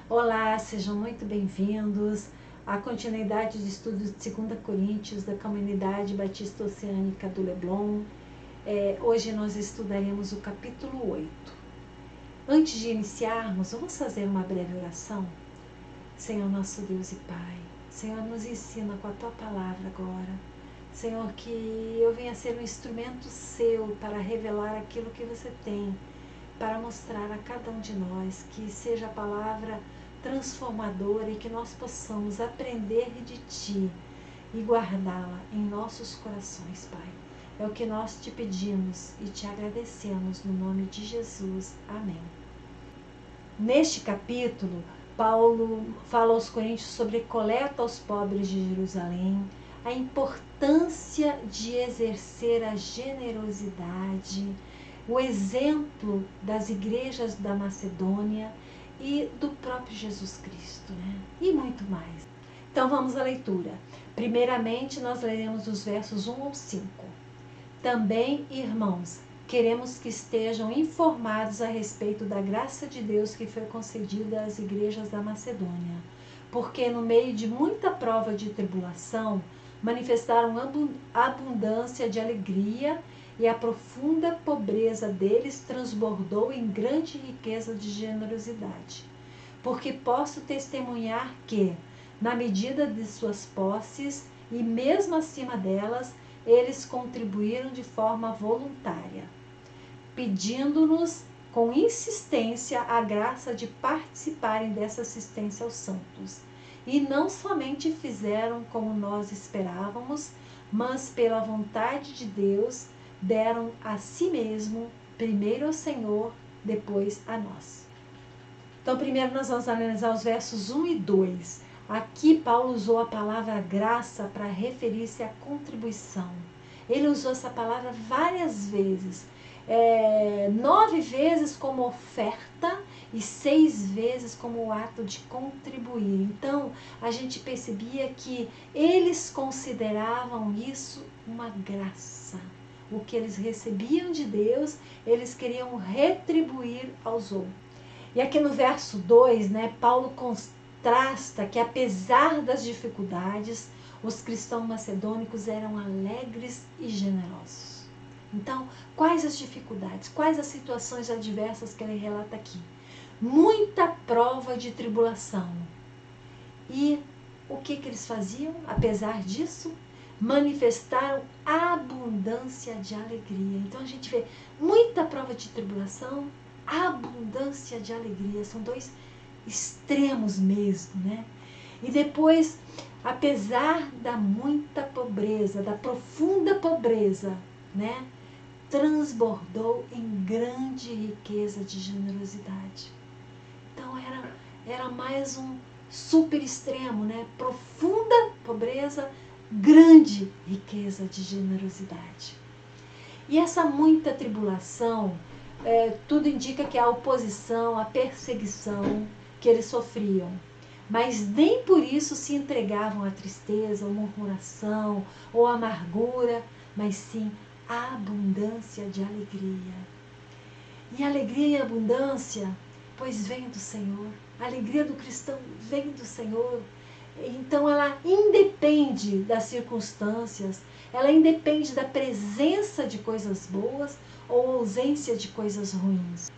Olá, sejam muito bem-vindos à continuidade de estudos de 2 Coríntios da Comunidade Batista Oceânica do Leblon. Hoje nós estudaremos o capítulo 8. Antes de iniciarmos, vamos fazer uma breve oração? Senhor nosso Deus e Pai, Senhor, nos ensina com a Tua palavra agora. Senhor, que eu venha ser um instrumento Seu para revelar aquilo que Você tem, para mostrar a cada um de nós, que seja a palavra transformadora e que nós possamos aprender de Ti e guardá-la em nossos corações, Pai. É o que nós te pedimos e te agradecemos no nome de Jesus. Amém. Neste capítulo, Paulo fala aos Coríntios sobre coleta aos pobres de Jerusalém, a importância de exercer a generosidade, o exemplo das igrejas da Macedônia e do próprio Jesus Cristo, né? E muito mais. Então vamos à leitura. Primeiramente nós leremos os versos 1 ao 5. Também, irmãos, queremos que estejam informados a respeito da graça de Deus que foi concedida às igrejas da Macedônia, porque no meio de muita prova de tribulação, manifestaram abundância de alegria e a profunda pobreza deles transbordou em grande riqueza de generosidade. Porque posso testemunhar que, na medida de suas posses e mesmo acima delas, eles contribuíram de forma voluntária, pedindo-nos com insistência a graça de participarem dessa assistência aos santos. E não somente fizeram como nós esperávamos, mas pela vontade de Deus, deram a si mesmo, primeiro ao Senhor, depois a nós. Então, primeiro nós vamos analisar os versos 1 e 2. Aqui Paulo usou a palavra graça para referir-se à contribuição. Ele usou essa palavra várias vezes. 9 vezes como oferta e 6 vezes como o ato de contribuir. Então, a gente percebia que eles consideravam isso uma graça. O que eles recebiam de Deus, eles queriam retribuir aos outros. E aqui no verso 2, né, Paulo contrasta que apesar das dificuldades, os cristãos macedônicos eram alegres e generosos. Então, quais as dificuldades, quais as situações adversas que ele relata aqui? Muita prova de tribulação. E o que eles faziam? Apesar disso, manifestaram abundância de alegria. Então a gente vê muita prova de tribulação, abundância de alegria. São dois extremos mesmo, né? E depois, apesar da muita pobreza, da profunda pobreza, né? Transbordou em grande riqueza de generosidade. Então era mais um super extremo, né? Profunda pobreza, grande riqueza de generosidade. E essa muita tribulação, tudo indica que a oposição, a perseguição que eles sofriam. Mas nem por isso se entregavam à tristeza, ou murmuração, ou amargura, mas sim a abundância de alegria. E alegria e abundância, pois vem do Senhor. A alegria do cristão vem do Senhor. Então ela independe das circunstâncias, ela independe da presença de coisas boas ou ausência de coisas ruins.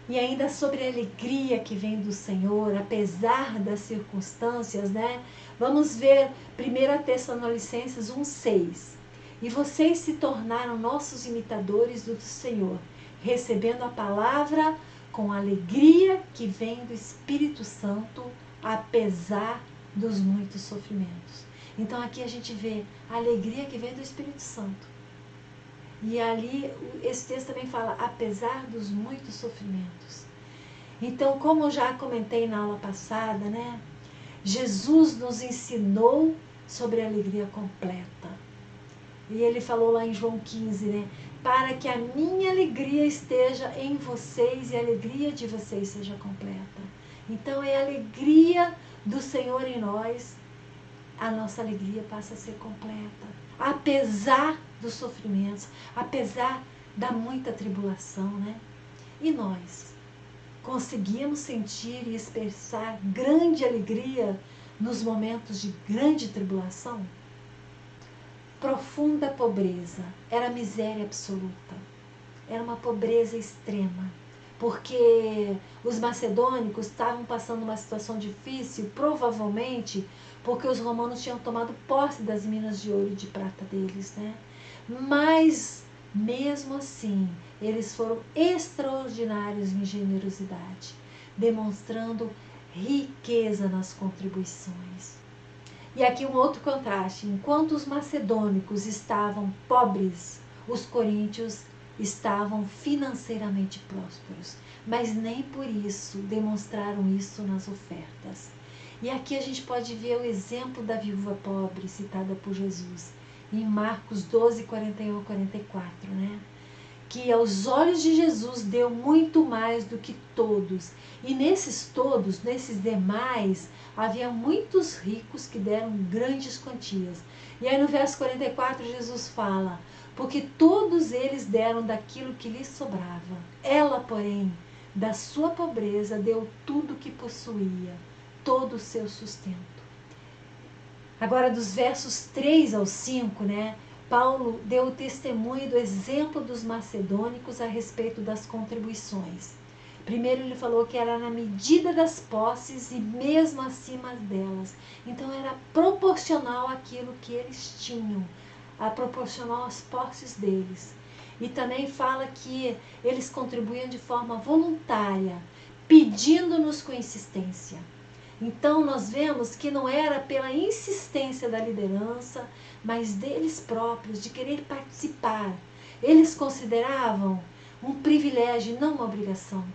E ainda sobre a alegria que vem do Senhor, apesar das circunstâncias, né? Vamos ver 1 Tessalonicenses 1,6. E vocês se tornaram nossos imitadores do Senhor, recebendo a palavra com a alegria que vem do Espírito Santo, apesar dos muitos sofrimentos. Então aqui a gente vê a alegria que vem do Espírito Santo. E ali esse texto também fala, apesar dos muitos sofrimentos. Então, como eu já comentei na aula passada, né? Jesus nos ensinou sobre a alegria completa. E ele falou lá em João 15, né? Para que a minha alegria esteja em vocês e a alegria de vocês seja completa. Então é a alegria do Senhor em nós, a nossa alegria passa a ser completa. Apesar dos sofrimentos, apesar da muita tribulação, né? E nós, conseguimos sentir e expressar grande alegria nos momentos de grande tribulação? Profunda pobreza, era miséria absoluta, era uma pobreza extrema, porque os macedônicos estavam passando uma situação difícil, provavelmente porque os romanos tinham tomado posse das minas de ouro e de prata deles, né? Mas, mesmo assim, eles foram extraordinários em generosidade, demonstrando riqueza nas contribuições. E aqui um outro contraste: enquanto os macedônicos estavam pobres, os coríntios estavam financeiramente prósperos, mas nem por isso demonstraram isso nas ofertas. E aqui a gente pode ver o exemplo da viúva pobre citada por Jesus em Marcos 12, 41 a 44, né? Que aos olhos de Jesus deu muito mais do que todos. E nesses todos, nesses demais, havia muitos ricos que deram grandes quantias. E aí no verso 44 Jesus fala: porque todos eles deram daquilo que lhes sobrava. Ela, porém, da sua pobreza deu tudo o que possuía, todo o seu sustento. Agora dos versos 3 ao 5, né? Paulo deu o testemunho do exemplo dos macedônicos a respeito das contribuições. Primeiro ele falou que era na medida das posses e mesmo acima delas. Então era proporcional àquilo que eles tinham, proporcional às posses deles. E também fala que eles contribuíam de forma voluntária, pedindo-nos com insistência. Então nós vemos que não era pela insistência da liderança, mas deles próprios, de querer participar. Eles consideravam um privilégio e não uma obrigação.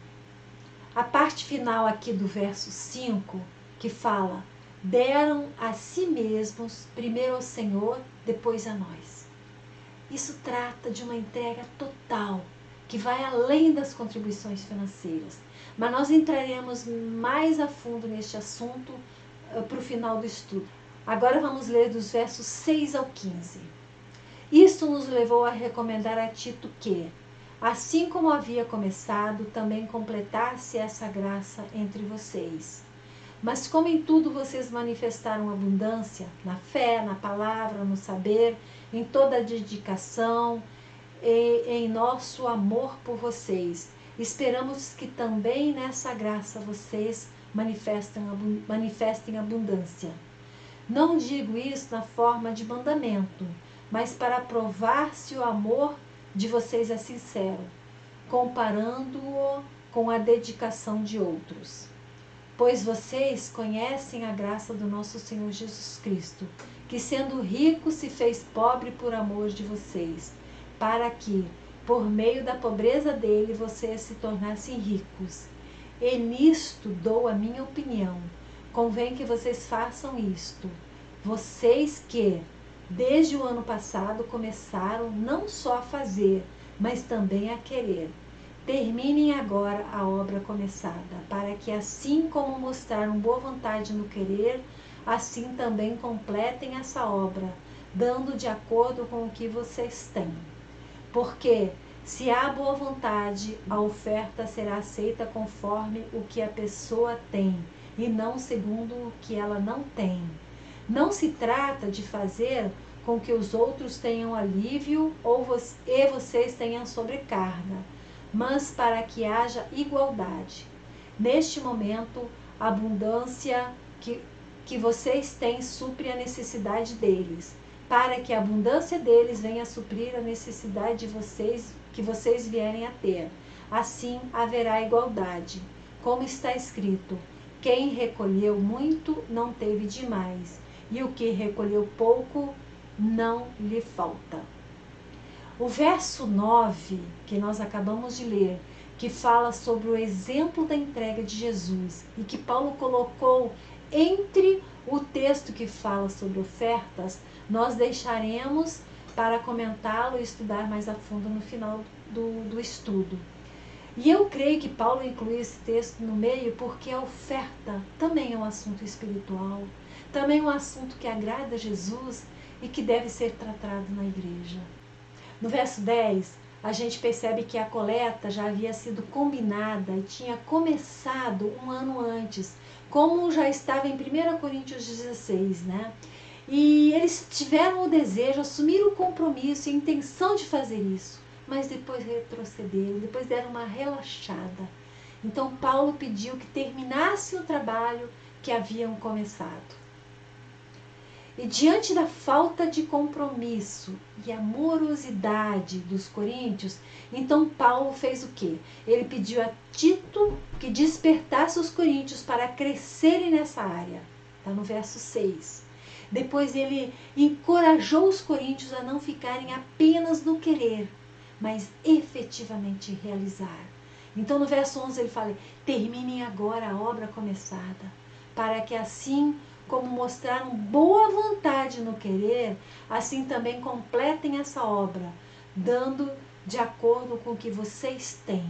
A parte final aqui do verso 5, que fala: deram a si mesmos, primeiro ao Senhor, depois a nós. Isso trata de uma entrega total, que vai além das contribuições financeiras. Mas nós entraremos mais a fundo neste assunto para o final do estudo. Agora vamos ler dos versos 6 ao 15. Isto nos levou a recomendar a Tito que, assim como havia começado, também completasse essa graça entre vocês. Mas como em tudo vocês manifestaram abundância, na fé, na palavra, no saber, em toda a dedicação e em nosso amor por vocês, esperamos que também nessa graça vocês manifestem abundância. Não digo isso na forma de mandamento, mas para provar se o amor de vocês é sincero, comparando-o com a dedicação de outros. Pois vocês conhecem a graça do nosso Senhor Jesus Cristo, que sendo rico se fez pobre por amor de vocês, para que, por meio da pobreza dele, vocês se tornassem ricos. E nisto dou a minha opinião. Convém que vocês façam isto. Vocês que, desde o ano passado, começaram não só a fazer, mas também a querer. Terminem agora a obra começada, para que assim como mostraram boa vontade no querer, assim também completem essa obra, dando de acordo com o que vocês têm. Porque, se há boa vontade, a oferta será aceita conforme o que a pessoa tem, e não segundo o que ela não tem. Não se trata de fazer com que os outros tenham alívio e vocês tenham sobrecarga, mas para que haja igualdade. Neste momento, a abundância que vocês têm supre a necessidade deles, para que a abundância deles venha suprir a necessidade de vocês, que vocês vierem a ter. Assim haverá igualdade. Como está escrito: quem recolheu muito não teve demais, e o que recolheu pouco não lhe falta. O verso 9, que nós acabamos de ler, que fala sobre o exemplo da entrega de Jesus e que Paulo colocou entre o texto que fala sobre ofertas, nós deixaremos para comentá-lo e estudar mais a fundo no final do estudo. E eu creio que Paulo inclui esse texto no meio porque a oferta também é um assunto espiritual, também é um assunto que agrada a Jesus e que deve ser tratado na igreja. No verso 10, a gente percebe que a coleta já havia sido combinada e tinha começado um ano antes, como já estava em 1 Coríntios 16, né? E eles tiveram o desejo, assumiram o compromisso e a intenção de fazer isso, mas depois retrocederam, depois deram uma relaxada. Então Paulo pediu que terminasse o trabalho que haviam começado. E diante da falta de compromisso e amorosidade dos coríntios, então Paulo fez o quê? Ele pediu a Tito que despertasse os coríntios para crescerem nessa área. Está no verso 6. Depois ele encorajou os coríntios a não ficarem apenas no querer, mas efetivamente realizar. Então no verso 11 ele fala: terminem agora a obra começada, para que assim como mostraram boa vontade no querer, assim também completem essa obra, dando de acordo com o que vocês têm.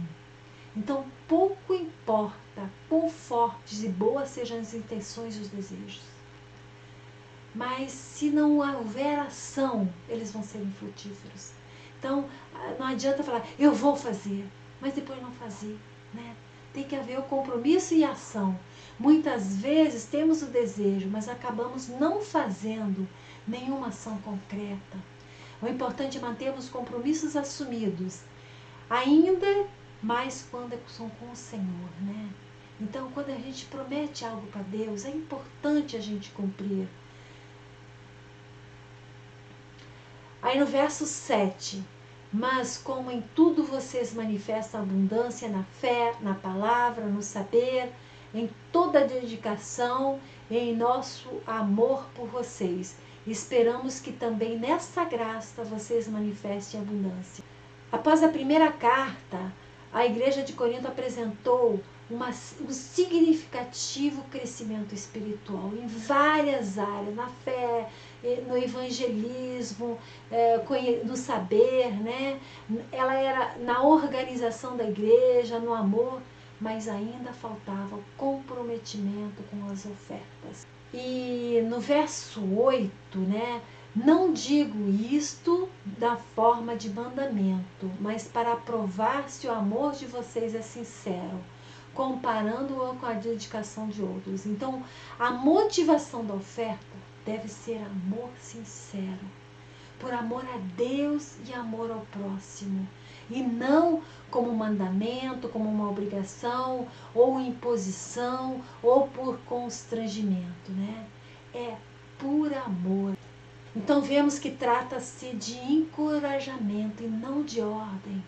Então pouco importa quão fortes e boas sejam as intenções e os desejos, mas se não houver ação, eles vão ser infrutíferos. Então não adianta falar, eu vou fazer, mas depois não fazer, né? Tem que haver o compromisso e a ação. Muitas vezes temos o desejo, mas acabamos não fazendo nenhuma ação concreta. O importante é mantermos compromissos assumidos, ainda mais quando são com o Senhor, né? Então, quando a gente promete algo para Deus, é importante a gente cumprir. Aí no verso 7, mas como em tudo vocês manifestam abundância na fé, na palavra, no saber, em toda a dedicação e em nosso amor por vocês, esperamos que também nessa graça vocês manifestem abundância. Após a primeira carta, a igreja de Corinto apresentou um significativo crescimento espiritual em várias áreas, na fé, no evangelismo, no saber, né? Ela era na organização da igreja, no amor, mas ainda faltava comprometimento com as ofertas. E no verso 8, né? Não digo isto da forma de mandamento, mas para provar se o amor de vocês é sincero, comparando-o com a dedicação de outros. Então, a motivação da oferta deve ser amor sincero, por amor a Deus e amor ao próximo, e não como mandamento, como uma obrigação, ou imposição, ou por constrangimento, né? É por amor. Então vemos que trata-se de encorajamento e não de ordem.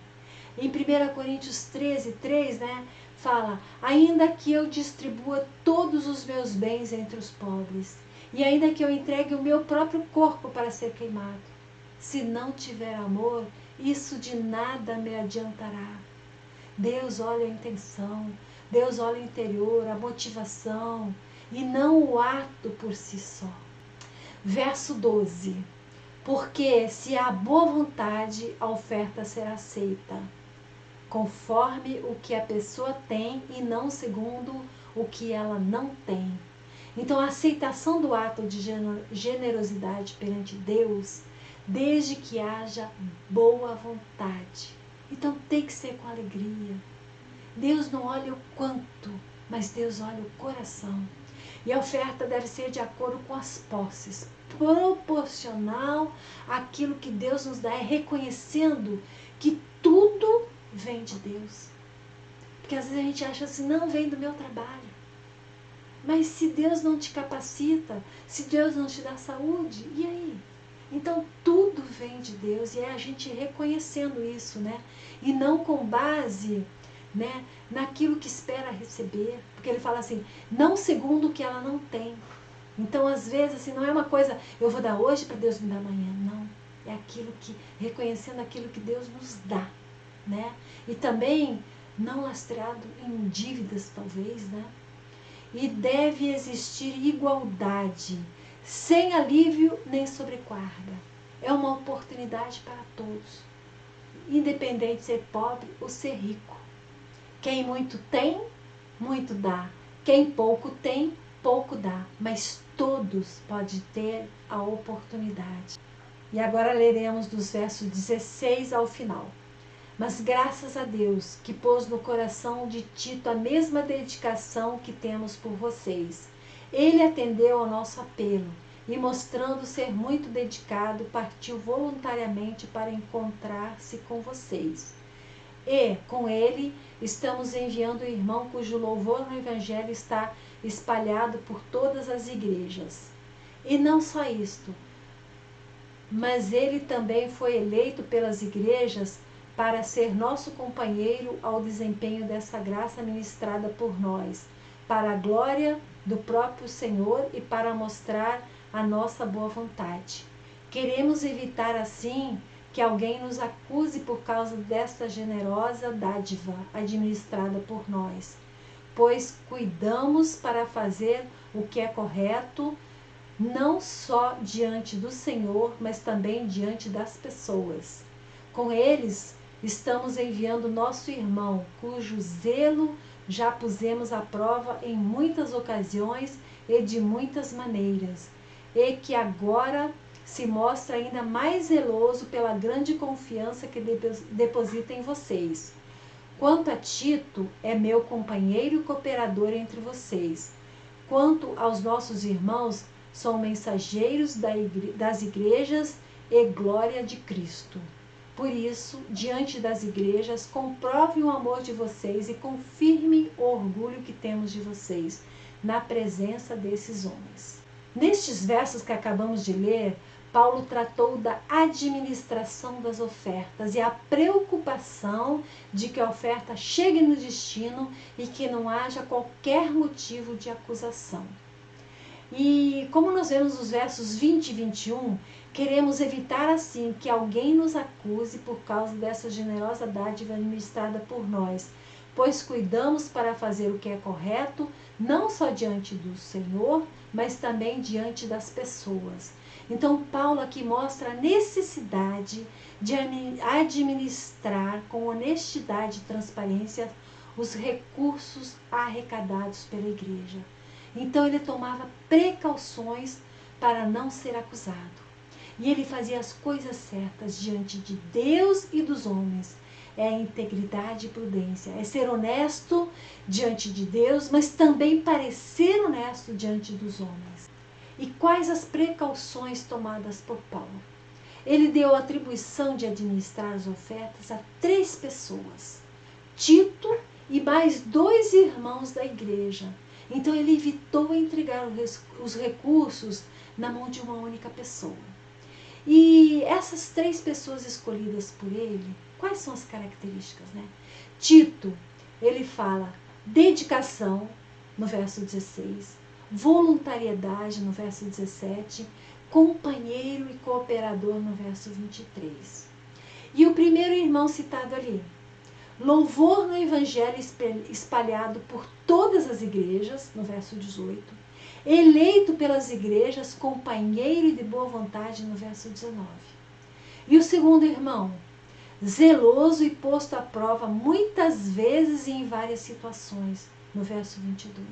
Em 1 Coríntios 13:3, né, fala: ainda que eu distribua todos os meus bens entre os pobres, e ainda que eu entregue o meu próprio corpo para ser queimado, se não tiver amor, isso de nada me adiantará. Deus olha a intenção, Deus olha o interior, a motivação, e não o ato por si só. Verso 12. Porque se há boa vontade, a oferta será aceita, conforme o que a pessoa tem e não segundo o que ela não tem. Então, a aceitação do ato de generosidade perante Deus, desde que haja boa vontade. Então, tem que ser com alegria. Deus não olha o quanto, mas Deus olha o coração. E a oferta deve ser de acordo com as posses, proporcional àquilo que Deus nos dá, reconhecendo que tudo vem de Deus. Porque às vezes a gente acha assim, não vem do meu trabalho. Mas se Deus não te capacita, se Deus não te dá saúde, e aí? Então tudo vem de Deus, e é a gente reconhecendo isso, né? E não com base, né, naquilo que espera receber, porque ele fala assim, não segundo o que ela não tem. Então, às vezes, assim, não é uma coisa, eu vou dar hoje para Deus me dar amanhã, não. É aquilo que, reconhecendo aquilo que Deus nos dá, né? E também não lastreado em dívidas, talvez, né? E deve existir igualdade, sem alívio nem sobrecarga. É uma oportunidade para todos, independente de ser pobre ou ser rico. Quem muito tem, muito dá. Quem pouco tem, pouco dá. Mas todos podem ter a oportunidade. E agora leremos dos versos 16 ao final. Mas graças a Deus que pôs no coração de Tito a mesma dedicação que temos por vocês. Ele atendeu ao nosso apelo e, mostrando ser muito dedicado, partiu voluntariamente para encontrar-se com vocês. E, com ele, estamos enviando o irmão cujo louvor no Evangelho está espalhado por todas as igrejas. E não só isto, mas ele também foi eleito pelas igrejas para ser nosso companheiro ao desempenho dessa graça ministrada por nós, para a glória do próprio Senhor e para mostrar a nossa boa vontade. Queremos evitar assim que alguém nos acuse por causa desta generosa dádiva administrada por nós, pois cuidamos para fazer o que é correto, não só diante do Senhor, mas também diante das pessoas. Com eles, estamos enviando nosso irmão, cujo zelo já pusemos à prova em muitas ocasiões e de muitas maneiras, e que agora se mostra ainda mais zeloso pela grande confiança que deposita em vocês. Quanto a Tito, é meu companheiro e cooperador entre vocês. Quanto aos nossos irmãos, são mensageiros das igrejas e glória de Cristo. Por isso, diante das igrejas, comprovem o amor de vocês e confirmem o orgulho que temos de vocês, na presença desses homens. Nestes versos que acabamos de ler, Paulo tratou da administração das ofertas e a preocupação de que a oferta chegue no destino e que não haja qualquer motivo de acusação. E como nós vemos nos versos 20 e 21, queremos evitar assim que alguém nos acuse por causa dessa generosa dádiva administrada por nós, pois cuidamos para fazer o que é correto, não só diante do Senhor, mas também diante das pessoas. Então, Paulo aqui mostra a necessidade de administrar com honestidade e transparência os recursos arrecadados pela igreja. Então, ele tomava precauções para não ser acusado. E ele fazia as coisas certas diante de Deus e dos homens. É integridade e prudência. É ser honesto diante de Deus, mas também parecer honesto diante dos homens. E quais as precauções tomadas por Paulo? Ele deu a atribuição de administrar as ofertas a 3 pessoas. Tito e mais 2 irmãos da igreja. Então ele evitou entregar os recursos na mão de uma única pessoa. E essas 3 pessoas escolhidas por ele, quais são as características, né? Tito, ele fala dedicação, no verso 16, voluntariedade, no verso 17, companheiro e cooperador, no verso 23. E o primeiro irmão citado ali, louvor no evangelho espalhado por todas as igrejas, no verso 18, eleito pelas igrejas, companheiro e de boa vontade, no verso 19. E o segundo irmão, zeloso e posto à prova muitas vezes e em várias situações, no verso 22.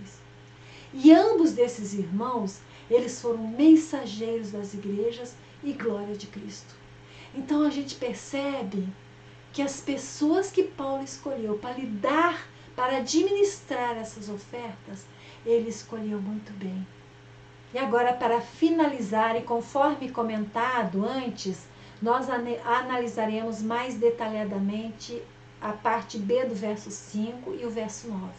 E ambos desses irmãos, eles foram mensageiros das igrejas e glória de Cristo. Então a gente percebe que as pessoas que Paulo escolheu para lidar, para administrar essas ofertas, ele escolheu muito bem. E agora, para finalizar, e conforme comentado antes, nós analisaremos mais detalhadamente a parte B do verso 5 e o verso 9.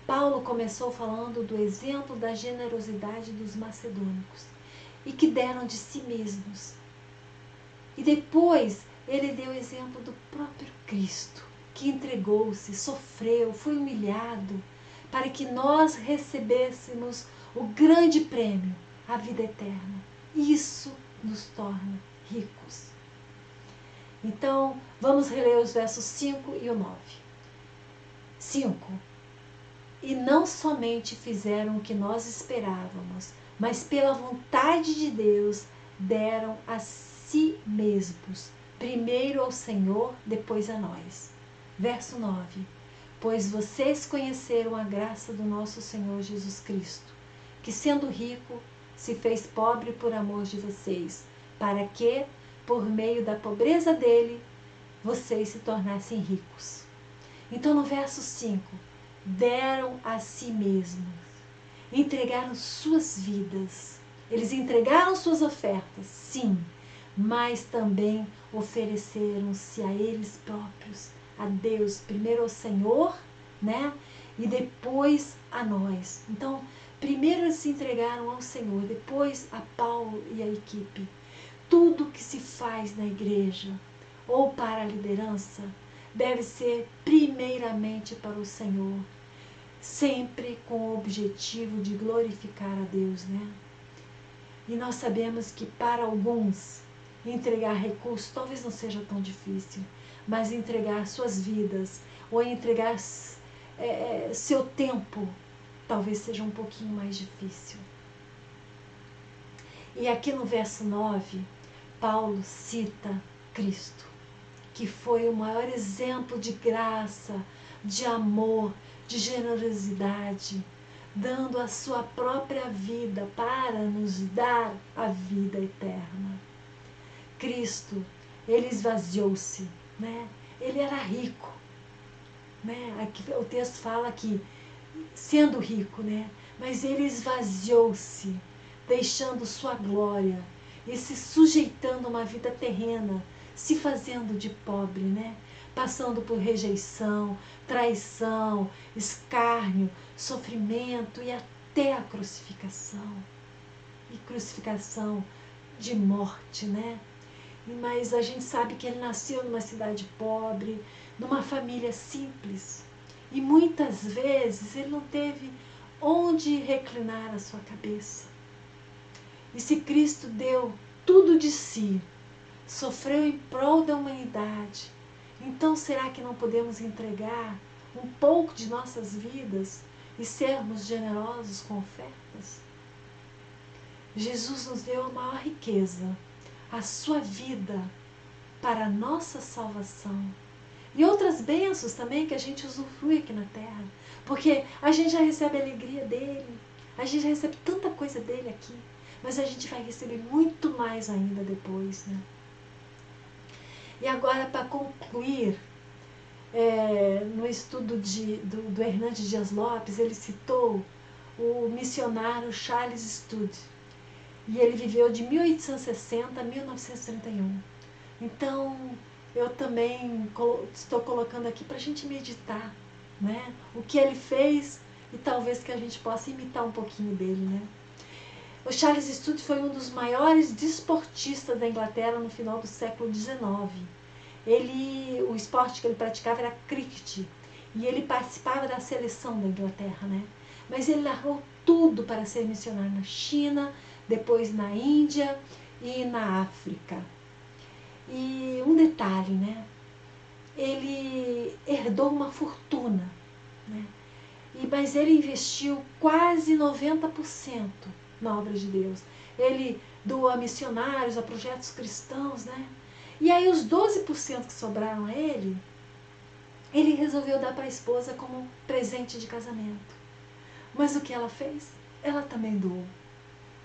Paulo começou falando do exemplo da generosidade dos macedônicos e que deram de si mesmos. E depois ele deu o exemplo do próprio Cristo, que entregou-se, sofreu, foi humilhado, para que nós recebêssemos o grande prêmio, a vida eterna. Isso nos torna ricos. Então, vamos reler os versos 5 e o 9. 5. E não somente fizeram o que nós esperávamos, mas pela vontade de Deus deram a si mesmos, primeiro ao Senhor, depois a nós. Verso 9. Pois vocês conheceram a graça do nosso Senhor Jesus Cristo, que sendo rico, se fez pobre por amor de vocês, para que, por meio da pobreza dele, vocês se tornassem ricos. Então no verso 5, deram a si mesmos, entregaram suas vidas. Eles entregaram suas ofertas, sim, mas também ofereceram-se a eles próprios, a Deus, primeiro ao Senhor, né? E depois a nós. Então, primeiro eles se entregaram ao Senhor, depois a Paulo e a equipe. Tudo que se faz na igreja ou para a liderança deve ser primeiramente para o Senhor, sempre com o objetivo de glorificar a Deus, né? E nós sabemos que para alguns entregar recursos talvez não seja tão difícil, mas entregar suas vidas ou entregar seu tempo talvez seja um pouquinho mais difícil. E aqui no verso 9, Paulo cita Cristo, que foi o maior exemplo de graça, de amor, de generosidade, dando a sua própria vida para nos dar a vida eterna. Cristo, ele esvaziou-se, né? Ele era rico, né? Aqui, o texto fala que sendo rico, né? Mas ele esvaziou-se, deixando sua glória e se sujeitando a uma vida terrena, se fazendo de pobre, né? Passando por rejeição, traição, escárnio, sofrimento e até a crucificação. E crucificação de morte, né? Mas a gente sabe que ele nasceu numa cidade pobre, numa família simples. E muitas vezes ele não teve onde reclinar a sua cabeça. E se Cristo deu tudo de si, sofreu em prol da humanidade, então será que não podemos entregar um pouco de nossas vidas e sermos generosos com ofertas? Jesus nos deu a maior riqueza, a sua vida para a nossa salvação. E outras bênçãos também que a gente usufrui aqui na terra. Porque a gente já recebe a alegria dele, a gente já recebe tanta coisa dele aqui, mas a gente vai receber muito mais ainda depois, né? E agora, para concluir, no estudo do Hernandes Dias Lopes, ele citou o missionário Charles Studi. E ele viveu de 1860 a 1931. Então, eu também estou colocando aqui para a gente meditar, né? O que ele fez e talvez que a gente possa imitar um pouquinho dele, né? O Charles Studi foi um dos maiores desportistas da Inglaterra no final do século XIX. O esporte que ele praticava era cricket e ele participava da seleção da Inglaterra, né? Mas ele largou tudo para ser missionário na China, depois na Índia e na África. E um detalhe, né? Ele herdou uma fortuna, né? Mas ele investiu quase 90% na obra de Deus. Ele doou a missionários, a projetos cristãos, né? E aí os 12% que sobraram a ele resolveu dar para a esposa como presente de casamento. Mas o que ela fez? Ela também doou.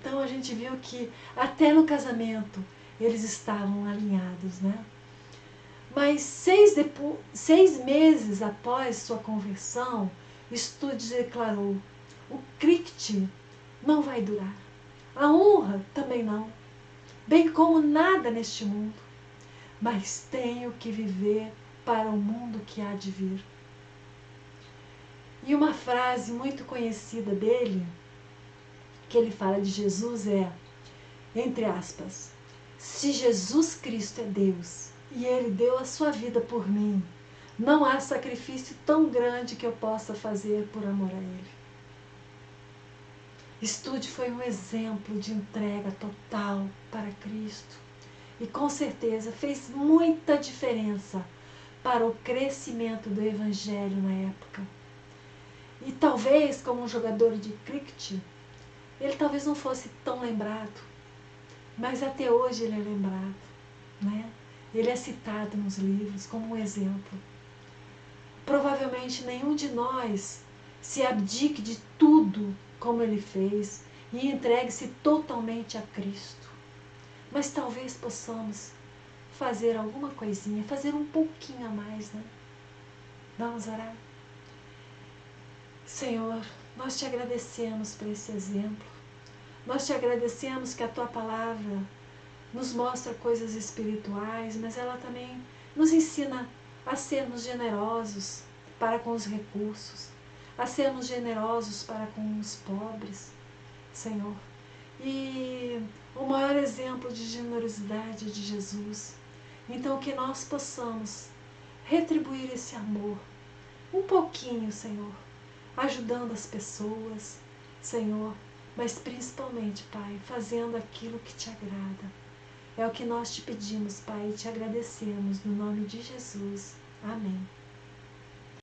Então a gente viu que até no casamento eles estavam alinhados, né? Mas 6 meses após sua conversão, Studi declarou: o cricket não vai durar, a honra também não, bem como nada neste mundo, mas tenho que viver para o mundo que há de vir. E uma frase muito conhecida dele, que ele fala de Jesus, entre aspas, se Jesus Cristo é Deus e ele deu a sua vida por mim, não há sacrifício tão grande que eu possa fazer por amor a ele. Studi foi um exemplo de entrega total para Cristo e com certeza fez muita diferença para o crescimento do evangelho na época. E talvez como um jogador de cricket, ele talvez não fosse tão lembrado, mas até hoje ele é lembrado, né? Ele é citado nos livros como um exemplo. Provavelmente nenhum de nós se abdique de tudo como ele fez e entregue-se totalmente a Cristo. Mas talvez possamos fazer alguma coisinha, fazer um pouquinho a mais, né? Vamos orar? Senhor, nós te agradecemos por esse exemplo. Nós te agradecemos que a tua palavra nos mostra coisas espirituais, mas ela também nos ensina a sermos generosos para com os recursos, a sermos generosos para com os pobres, Senhor. E o maior exemplo de generosidade é de Jesus. Então que nós possamos retribuir esse amor um pouquinho, Senhor, ajudando as pessoas, Senhor, mas principalmente, Pai, fazendo aquilo que te agrada. É o que nós te pedimos, Pai, e te agradecemos no nome de Jesus. Amém.